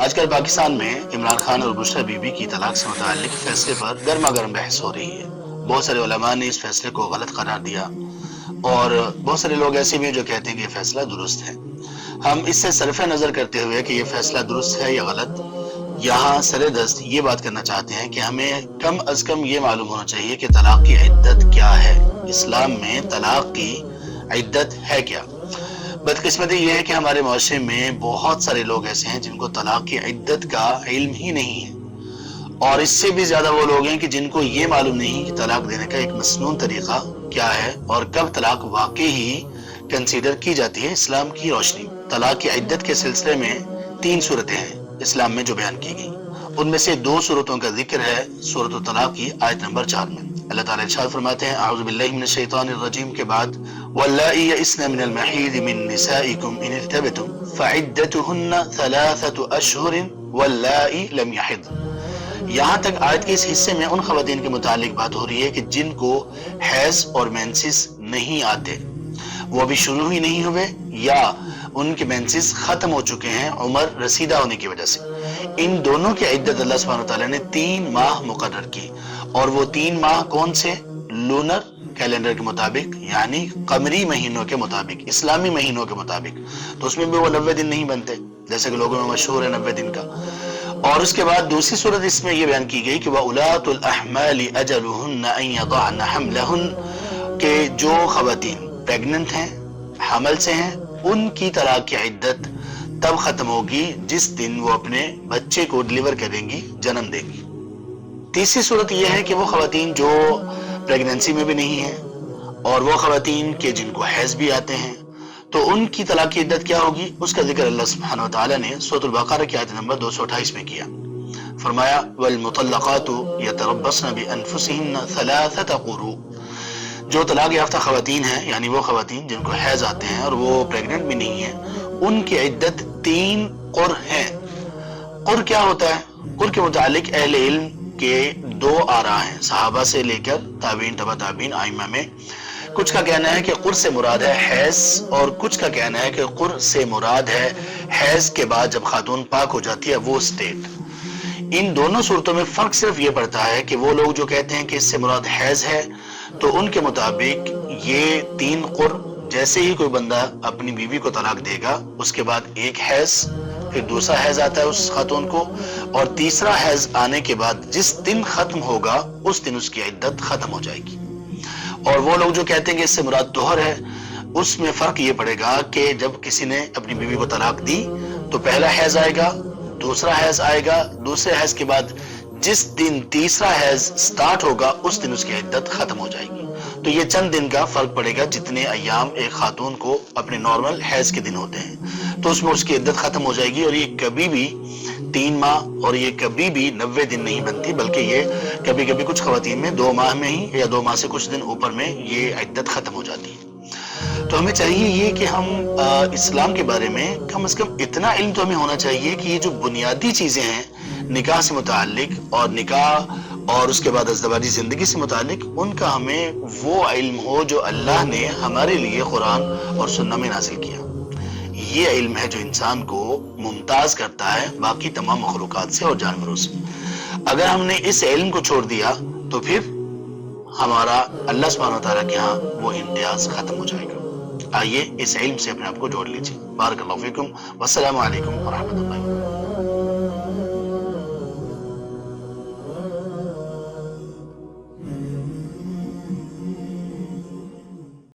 آج کل پاکستان میں عمران خان اور بشرا بی بی کی طلاق سے متعلق فیصلے پر گرما گرم بحث ہو رہی ہے۔ بہت سارے علماء نے اس فیصلے کو غلط قرار دیا اور بہت سارے لوگ ایسے بھی ہیں جو کہتے ہیں کہ یہ فیصلہ درست ہے۔ ہم اس سے صرف نظر کرتے ہوئے کہ یہ فیصلہ درست ہے یا غلط، یہاں سر دست یہ بات کرنا چاہتے ہیں کہ ہمیں کم از کم یہ معلوم ہونا چاہیے کہ طلاق کی عدت کیا ہے، اسلام میں طلاق کی عدت ہے کیا۔ بدقسمتی یہ ہے کہ ہمارے معاشرے میں بہت سارے لوگ ایسے ہیں جن کو طلاق کی عدت کا علم ہی نہیں ہے، اور اس سے بھی زیادہ وہ لوگ ہیں کہ جن کو یہ معلوم نہیں کہ طلاق دینے کا ایک مسنون طریقہ کیا ہے اور کب طلاق واقعی ہی کنسیڈر کی جاتی ہے اسلام کی روشنی میں۔ طلاق کی عدت کے سلسلے میں 3 صورتیں ہیں اسلام میں جو بیان کی گئی، ان میں سے 2 صورتوں کا ذکر ہے سورۃ الطلاق کی آیت نمبر 4 میں۔ اللہ تعالیٰ ارشاد فرماتے ہیں اعوذ باللہ من الشیطان الرجیم کے بعد واللائی یئسن من المحیض من نسائکم ان ارتبتم فعدتہن 3 اشہر واللائی لم یحضن۔ یہاں تک آیت کے اس حصے میں ان خواتین کے متعلق بات ہو رہی ہے کہ جن کو حیض اور مینسز نہیں آتے، وہ ابھی شروع ہی نہیں ہوئے یا ان کے مینسز ختم ہو چکے ہیں عمر رسیدہ ہونے کی وجہ سے۔ ان دونوں کی عدت اللہ سبحانہ وتعالیٰ نے 3 ماہ مقرر کی، اور وہ 3 ماہ کون سے؟ لونر کیلنڈر کے مطابق، یعنی قمری مہینوں کے مطابق، اسلامی مہینوں کے مطابق۔ تو اس میں بھی وہ 90 دن نہیں بنتے جیسے کہ لوگوں میں مشہور ہے 90 دن کا۔ اور اس کے بعد دوسری صورت اس میں یہ بیان کی گئی کہ وَأُولَاتُ الْأَحْمَالِ أَجَلُهُنَّ أَن يَضَعْنَ حَمْلَهُنَّ، کہ جو خواتین پیگننٹ ہیں، حمل سے ہیں، ان کی طلاق کی عدت تب ختم ہوگی جس دن وہ اپنے بچے کو ڈلیور کریں گی، جنم دیں گی۔ تیسری صورت یہ ہے کہ وہ خواتین جو پریگننسی میں بھی نہیں ہیں اور وہ خواتین کے جن کو حیض بھی آتے ہیں، تو ان کی طلاق کی عدت کیا ہوگی، اس کا ذکر اللہ سبحانہ وتعالیٰ نے سورۃ البقرہ کی آیت نمبر 228 میں کیا۔ فرمایا والمطلقات یتربصن بانفسهن 3 قروء، جو طلاق یافتہ خواتین ہیں یعنی وہ خواتین جن کو حیض آتے ہیں اور وہ پریگننٹ بھی نہیں ہیں، ان کی عدت 3 قر ہیں۔ قر کیا ہوتا ہے؟ قر کے متعلق اہل علم کے 2 آراء ہیں، صحابہ سے لے کر تابعین، تبع تابعین، ائمہ میں۔ کچھ کا کہنا ہے کہ قر سے مراد ہے حیض، اور کچھ کا کہنا ہے کہ قر سے مراد ہے حیض کے بعد جب خاتون پاک ہو جاتی ہے وہ سٹیٹ۔ ان دونوں صورتوں میں فرق صرف یہ پڑتا ہے کہ وہ لوگ جو کہتے ہیں کہ اس سے مراد حیض ہے، تو ان کے مطابق یہ 3 قر، جیسے ہی کوئی بندہ اپنی بیوی کو طلاق دے گا اس کے بعد ایک حیض، پھر دوسرا حیض آتا ہے اس خاتون کو، اور تیسرا حیض آنے کے بعد جس دن ختم ہوگا اس دن اس کی عدت ختم ہو جائے گی۔ اور وہ لوگ جو کہتے ہیں کہ اس سے مراد طہر ہے، اس میں فرق یہ پڑے گا کہ جب کسی نے اپنی بیوی کو طلاق دی تو پہلا حیض آئے گا، دوسرا حیض آئے گا، دوسرے حیض کے بعد جس دن تیسرا حیض سٹارٹ ہوگا اس دن اس کی عدت ختم ہو جائے گی۔ تو یہ چند دن کا فرق پڑے گا جتنے ایام ایک خاتون کو اپنے نارمل حیض کے دن ہوتے ہیں، تو اس میں اس کی عدت ختم ہو جائے گی، اور یہ کبھی بھی 3 ماہ اور یہ کبھی بھی 90 دن نہیں بنتی، بلکہ یہ کبھی کبھی کچھ خواتین میں 2 ماہ میں ہی یا 2 ماہ سے کچھ دن اوپر میں یہ عدت ختم ہو جاتی ہے۔ تو ہمیں چاہیے یہ کہ ہم اسلام کے بارے میں کم از کم اتنا علم تو ہمیں ہونا چاہیے کہ یہ جو بنیادی چیزیں ہیں نکاح سے متعلق، اور نکاح اور اس کے بعد ازدواجی زندگی سے متعلق، ان کا ہمیں وہ علم ہو جو اللہ نے ہمارے لیے قرآن اور سنت میں نازل کیا۔ یہ علم ہے جو انسان کو ممتاز کرتا ہے باقی تمام مخلوقات سے اور جانوروں سے۔ اگر ہم نے اس علم کو چھوڑ دیا تو پھر ہمارا اللہ سبحانہ وتعالیٰ کے ہاں وہ امتیاز ختم ہو جائے گا۔ آئیے اس علم سے اپنے آپ کو جوڑ لیجیے۔ بارک اللہ فیکم، والسلام علیکم ورحمۃ اللہ۔